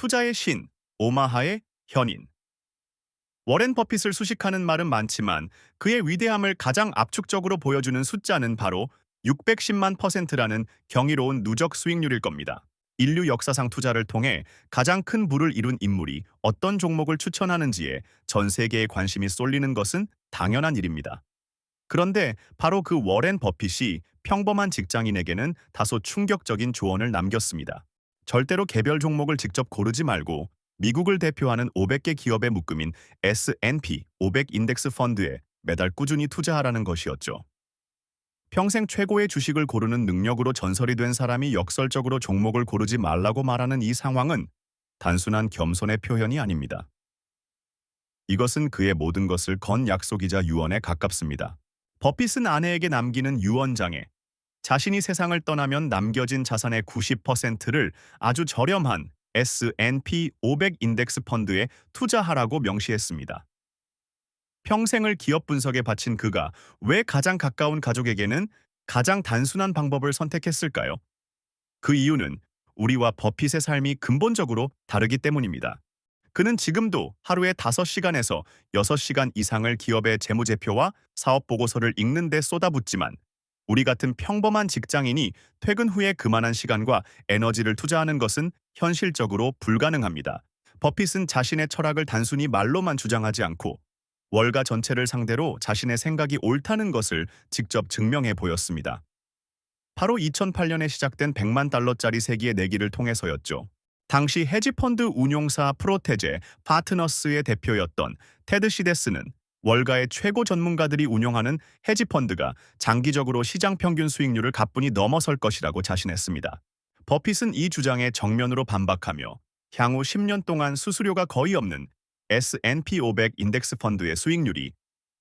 투자의 신, 오마하의 현인. 워렌 버핏을 수식하는 말은 많지만 그의 위대함을 가장 압축적으로 보여주는 숫자는 바로 610만 퍼센트라는 경이로운 누적 수익률일 겁니다. 인류 역사상 투자를 통해 가장 큰 부를 이룬 인물이 어떤 종목을 추천하는지에 전 세계의 관심이 쏠리는 것은 당연한 일입니다. 그런데 바로 그 워렌 버핏이 평범한 직장인에게는 다소 충격적인 조언을 남겼습니다. 절대로 개별 종목을 직접 고르지 말고 미국을 대표하는 500개 기업의 묶음인 S&P 500 인덱스 펀드에 매달 꾸준히 투자하라는 것이었죠. 평생 최고의 주식을 고르는 능력으로 전설이 된 사람이 역설적으로 종목을 고르지 말라고 말하는 이 상황은 단순한 겸손의 표현이 아닙니다. 이것은 그의 모든 것을 건 약속이자 유언에 가깝습니다. 버핏은 아내에게 남기는 유언장에 자신이 세상을 떠나면 남겨진 자산의 90%를 아주 저렴한 S&P 500 인덱스 펀드에 투자하라고 명시했습니다. 평생을 기업 분석에 바친 그가 왜 가장 가까운 가족에게는 가장 단순한 방법을 선택했을까요? 그 이유는 우리와 버핏의 삶이 근본적으로 다르기 때문입니다. 그는 지금도 하루에 5시간에서 6시간 이상을 기업의 재무제표와 사업 보고서를 읽는 데 쏟아붓지만 우리 같은 평범한 직장인이 퇴근 후에 그만한 시간과 에너지를 투자하는 것은 현실적으로 불가능합니다. 버핏은 자신의 철학을 단순히 말로만 주장하지 않고 월가 전체를 상대로 자신의 생각이 옳다는 것을 직접 증명해 보였습니다. 바로 2008년에 시작된 100만 달러짜리 세기의 내기를 통해서였죠. 당시 헤지펀드 운용사 프로테제 파트너스의 대표였던 테드 시데스는 월가의 최고 전문가들이 운영하는 헤지펀드가 장기적으로 시장 평균 수익률을 가뿐히 넘어설 것이라고 자신했습니다. 버핏은 이 주장에 정면으로 반박하며 향후 10년 동안 수수료가 거의 없는 S&P 500 인덱스 펀드의 수익률이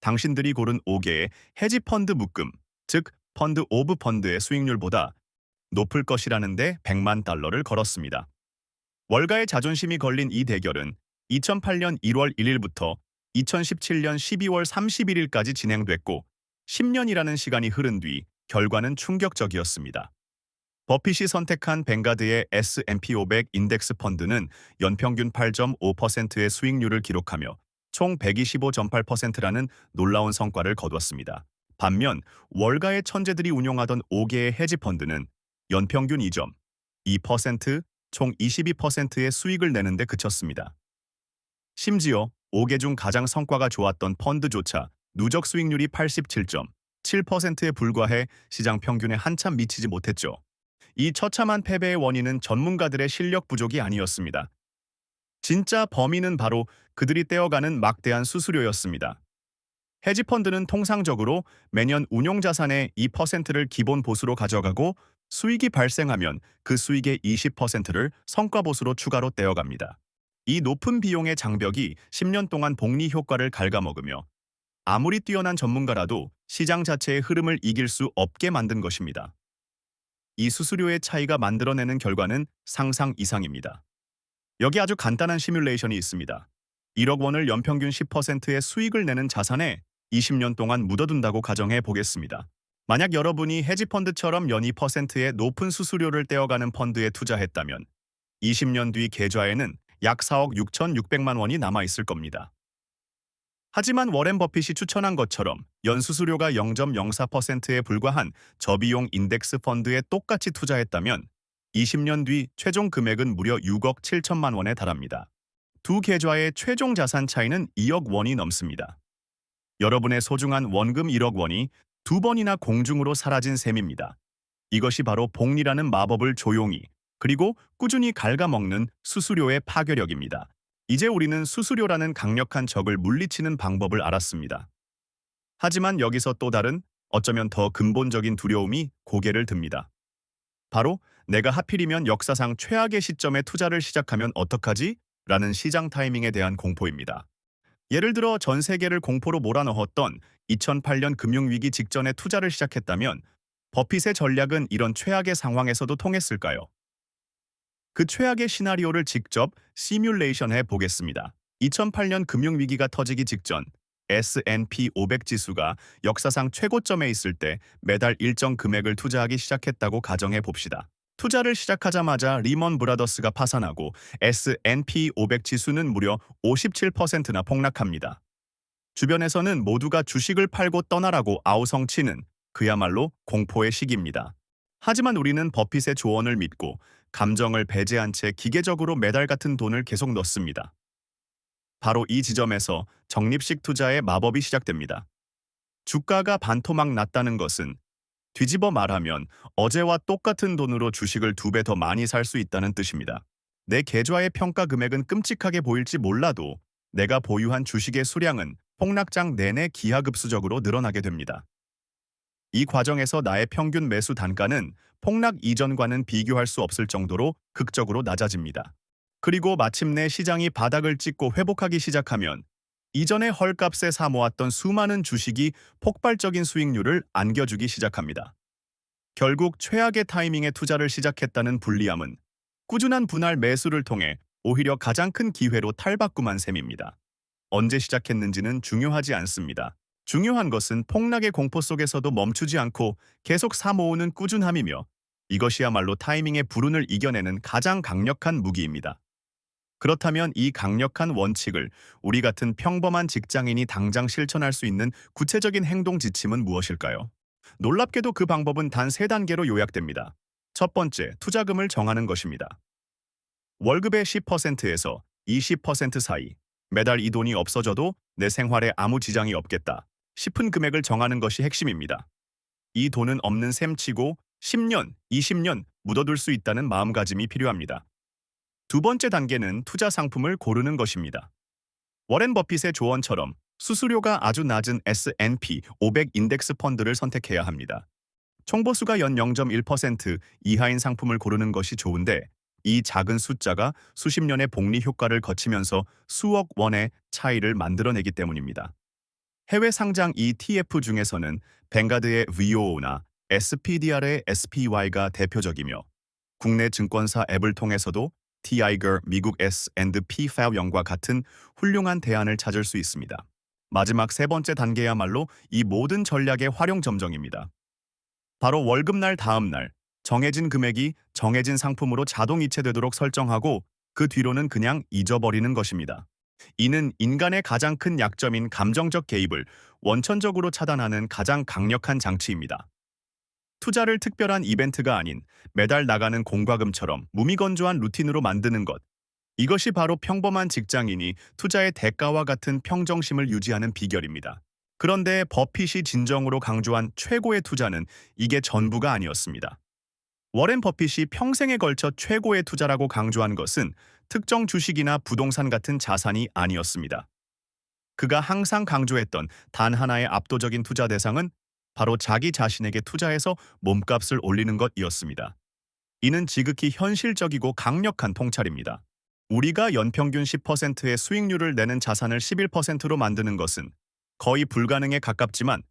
당신들이 고른 5개의 헤지펀드 묶음, 즉 펀드 오브 펀드의 수익률보다 높을 것이라는데 100만 달러를 걸었습니다. 월가의 자존심이 걸린 이 대결은 2008년 1월 1일부터 2017년 12월 31일까지 진행됐고 10년이라는 시간이 흐른 뒤 결과는 충격적이었습니다. 버핏이 선택한 뱅가드의 S&P 500 인덱스 펀드는 연평균 8.5%의 수익률을 기록하며 총 125.8%라는 놀라운 성과를 거두었습니다. 반면 월가의 천재들이 운용하던 5개의 헤지 펀드는 연평균 2.2%, 총 22%의 수익을 내는 데 그쳤습니다. 심지어 5개 중 가장 성과가 좋았던 펀드조차 누적 수익률이 87.7%에 불과해 시장 평균에 한참 미치지 못했죠. 이 처참한 패배의 원인은 전문가들의 실력 부족이 아니었습니다. 진짜 범인은 바로 그들이 떼어가는 막대한 수수료였습니다. 헤지펀드는 통상적으로 매년 운용자산의 2%를 기본 보수로 가져가고 수익이 발생하면 그 수익의 20%를 성과보수로 추가로 떼어갑니다. 이 높은 비용의 장벽이 10년 동안 복리 효과를 갉아먹으며 아무리 뛰어난 전문가라도 시장 자체의 흐름을 이길 수 없게 만든 것입니다. 이 수수료의 차이가 만들어내는 결과는 상상 이상입니다. 여기 아주 간단한 시뮬레이션이 있습니다. 1억 원을 연평균 10%의 수익을 내는 자산에 20년 동안 묻어둔다고 가정해 보겠습니다. 만약 여러분이 헤지펀드처럼 연 2%의 높은 수수료를 떼어가는 펀드에 투자했다면 20년 뒤 계좌에는 약 4억 6,600만 원이 남아있을 겁니다. 하지만 워렌 버핏이 추천한 것처럼 연수수료가 0.04%에 불과한 저비용 인덱스 펀드에 똑같이 투자했다면 20년 뒤 최종 금액은 무려 6억 7천만 원에 달합니다. 두 계좌의 최종 자산 차이는 2억 원이 넘습니다. 여러분의 소중한 원금 1억 원이 2번이나 공중으로 사라진 셈입니다. 이것이 바로 복리라는 마법을 조용히 그리고 꾸준히 갉아먹는 수수료의 파괴력입니다. 이제 우리는 수수료라는 강력한 적을 물리치는 방법을 알았습니다. 하지만 여기서 또 다른, 어쩌면 더 근본적인 두려움이 고개를 듭니다. 바로 내가 하필이면 역사상 최악의 시점에 투자를 시작하면 어떡하지? 라는 시장 타이밍에 대한 공포입니다. 예를 들어 전 세계를 공포로 몰아넣었던 2008년 금융위기 직전에 투자를 시작했다면 버핏의 전략은 이런 최악의 상황에서도 통했을까요? 그 최악의 시나리오를 직접 시뮬레이션해 보겠습니다. 2008년 금융위기가 터지기 직전 S&P 500 지수가 역사상 최고점에 있을 때 매달 일정 금액을 투자하기 시작했다고 가정해 봅시다. 투자를 시작하자마자 리먼 브라더스가 파산하고 S&P 500 지수는 무려 57%나 폭락합니다. 주변에서는 모두가 주식을 팔고 떠나라고 아우성치는 그야말로 공포의 시기입니다. 하지만 우리는 버핏의 조언을 믿고 감정을 배제한 채 기계적으로 매달 같은 돈을 계속 넣습니다. 바로 이 지점에서 적립식 투자의 마법이 시작됩니다. 주가가 반토막 났다는 것은 뒤집어 말하면 어제와 똑같은 돈으로 주식을 2배 더 많이 살 수 있다는 뜻입니다. 내 계좌의 평가 금액은 끔찍하게 보일지 몰라도 내가 보유한 주식의 수량은 폭락장 내내 기하급수적으로 늘어나게 됩니다. 이 과정에서 나의 평균 매수 단가는 폭락 이전과는 비교할 수 없을 정도로 극적으로 낮아집니다. 그리고 마침내 시장이 바닥을 찍고 회복하기 시작하면 이전에 헐값에 사 모았던 수많은 주식이 폭발적인 수익률을 안겨주기 시작합니다. 결국 최악의 타이밍에 투자를 시작했다는 불리함은 꾸준한 분할 매수를 통해 오히려 가장 큰 기회로 탈바꿈한 셈입니다. 언제 시작했는지는 중요하지 않습니다. 중요한 것은 폭락의 공포 속에서도 멈추지 않고 계속 사 모으는 꾸준함이며 이것이야말로 타이밍의 불운을 이겨내는 가장 강력한 무기입니다. 그렇다면 이 강력한 원칙을 우리 같은 평범한 직장인이 당장 실천할 수 있는 구체적인 행동 지침은 무엇일까요? 놀랍게도 그 방법은 단 3단계로 요약됩니다. 첫 번째, 투자금을 정하는 것입니다. 월급의 10%에서 20% 사이, 매달 이 돈이 없어져도 내 생활에 아무 지장이 없겠다 싶은 금액을 정하는 것이 핵심입니다. 이 돈은 없는 셈 치고 10년, 20년 묻어둘 수 있다는 마음가짐이 필요합니다. 두 번째 단계는 투자 상품을 고르는 것입니다. 워렌 버핏의 조언처럼 수수료가 아주 낮은 S&P 500 인덱스 펀드를 선택해야 합니다. 총보수가 연 0.1% 이하인 상품을 고르는 것이 좋은데 이 작은 숫자가 수십 년의 복리 효과를 거치면서 수억 원의 차이를 만들어내기 때문입니다. 해외 상장 ETF 중에서는 뱅가드의 VOO나 SPDR의 SPY가 대표적이며 국내 증권사 앱을 통해서도 Tiger 미국 S&P 500과 같은 훌륭한 대안을 찾을 수 있습니다. 마지막 세 번째 단계야말로 이 모든 전략의 활용 점정입니다. 바로 월급날 다음 날 정해진 금액이 정해진 상품으로 자동 이체되도록 설정하고 그 뒤로는 그냥 잊어버리는 것입니다. 이는 인간의 가장 큰 약점인 감정적 개입을 원천적으로 차단하는 가장 강력한 장치입니다. 투자를 특별한 이벤트가 아닌 매달 나가는 공과금처럼 무미건조한 루틴으로 만드는 것. 이것이 바로 평범한 직장인이 투자의 대가와 같은 평정심을 유지하는 비결입니다. 그런데 버핏이 진정으로 강조한 최고의 투자는 이게 전부가 아니었습니다. 워렌 버핏이 평생에 걸쳐 최고의 투자라고 강조한 것은 특정 주식이나 부동산 같은 자산이 아니었습니다. 그가 항상 강조했던 단 하나의 압도적인 투자 대상은 바로 자기 자신에게 투자해서 몸값을 올리는 것이었습니다. 이는 지극히 현실적이고 강력한 통찰입니다. 우리가 연평균 10%의 수익률을 내는 자산을 11%로 만드는 것은 거의 불가능에 가깝지만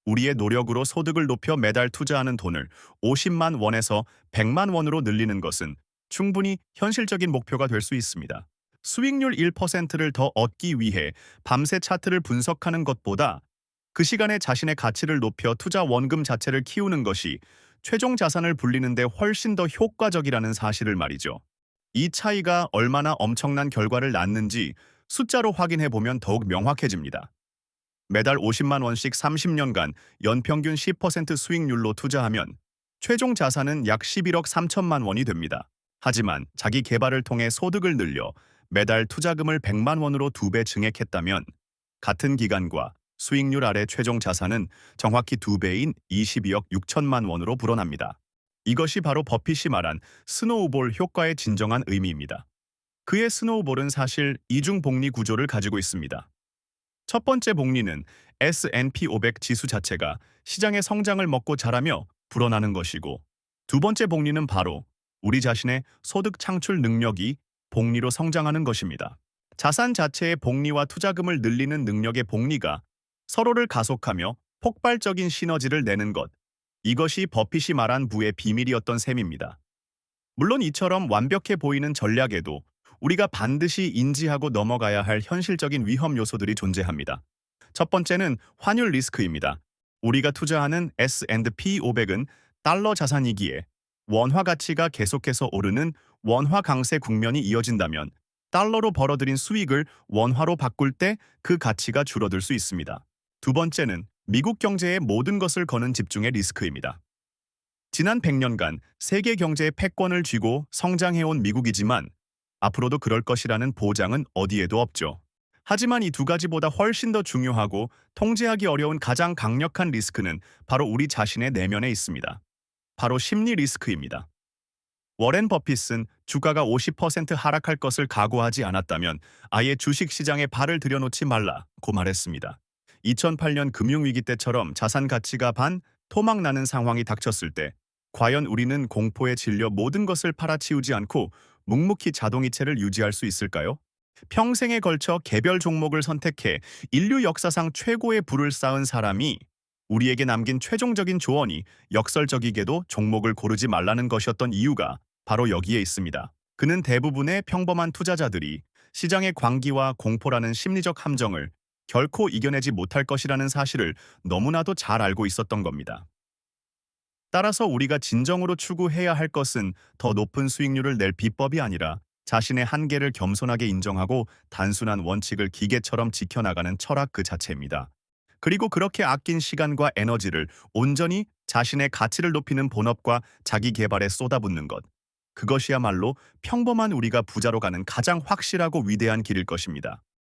우리의 노력으로 소득을 높여 매달 투자하는 돈을 50만 원에서 100만 원으로 늘리는 것은 충분히 현실적인 목표가 될 수 있습니다. 수익률 1%를 더 얻기 위해 밤새 차트를 분석하는 것보다 그 시간에 자신의 가치를 높여 투자 원금 자체를 키우는 것이 최종 자산을 불리는 데 훨씬 더 효과적이라는 사실을 말이죠. 이 차이가 얼마나 엄청난 결과를 낳는지 숫자로 확인해 보면 더욱 명확해집니다. 매달 50만 원씩 30년간 연평균 10% 수익률로 투자하면 최종 자산은 약 11억 3천만 원이 됩니다. 하지만 자기 개발을 통해 소득을 늘려 매달 투자금을 100만 원으로 2배 증액했다면 같은 기간과 수익률 아래 최종 자산은 정확히 2배인 22억 6천만 원으로 불어납니다. 이것이 바로 버핏이 말한 스노우볼 효과의 진정한 의미입니다. 그의 스노우볼은 사실 이중 복리 구조를 가지고 있습니다. 첫 번째 복리는 S&P 500 지수 자체가 시장의 성장을 먹고 자라며 불어나는 것이고 두 번째 복리는 바로 우리 자신의 소득 창출 능력이 복리로 성장하는 것입니다. 자산 자체의 복리와 투자금을 늘리는 능력의 복리가 서로를 가속하며 폭발적인 시너지를 내는 것. 이것이 버핏이 말한 부의 비밀이었던 셈입니다. 물론 이처럼 완벽해 보이는 전략에도 우리가 반드시 인지하고 넘어가야 할 현실적인 위험 요소들이 존재합니다. 첫 번째는 환율 리스크입니다. 우리가 투자하는 S&P 500은 달러 자산이기에 원화 가치가 계속해서 오르는 원화 강세 국면이 이어진다면 달러로 벌어들인 수익을 원화로 바꿀 때 그 가치가 줄어들 수 있습니다. 두 번째는 미국 경제의 모든 것을 거는 집중의 리스크입니다. 지난 100년간 세계 경제의 패권을 쥐고 성장해온 미국이지만 앞으로도 그럴 것이라는 보장은 어디에도 없죠. 하지만 이 두 가지보다 훨씬 더 중요하고 통제하기 어려운 가장 강력한 리스크는 바로 우리 자신의 내면에 있습니다. 바로 심리 리스크입니다. 워렌 버핏은 주가가 50% 하락할 것을 각오하지 않았다면 아예 주식시장에 발을 들여놓지 말라고 말했습니다. 2008년 금융위기 때처럼 자산 가치가 토막나는 상황이 닥쳤을 때 과연 우리는 공포에 질려 모든 것을 팔아치우지 않고 묵묵히 자동이체를 유지할 수 있을까요? 평생에 걸쳐 개별 종목을 선택해 인류 역사상 최고의 부를 쌓은 사람이 우리에게 남긴 최종적인 조언이 역설적이게도 종목을 고르지 말라는 것이었던 이유가 바로 여기에 있습니다. 그는 대부분의 평범한 투자자들이 시장의 광기와 공포라는 심리적 함정을 결코 이겨내지 못할 것이라는 사실을 너무나도 잘 알고 있었던 겁니다. 따라서 우리가 진정으로 추구해야 할 것은 더 높은 수익률을 낼 비법이 아니라 자신의 한계를 겸손하게 인정하고 단순한 원칙을 기계처럼 지켜나가는 철학 그 자체입니다. 그리고 그렇게 아낀 시간과 에너지를 온전히 자신의 가치를 높이는 본업과 자기 개발에 쏟아붓는 것. 그것이야말로 평범한 우리가 부자로 가는 가장 확실하고 위대한 길일 것입니다.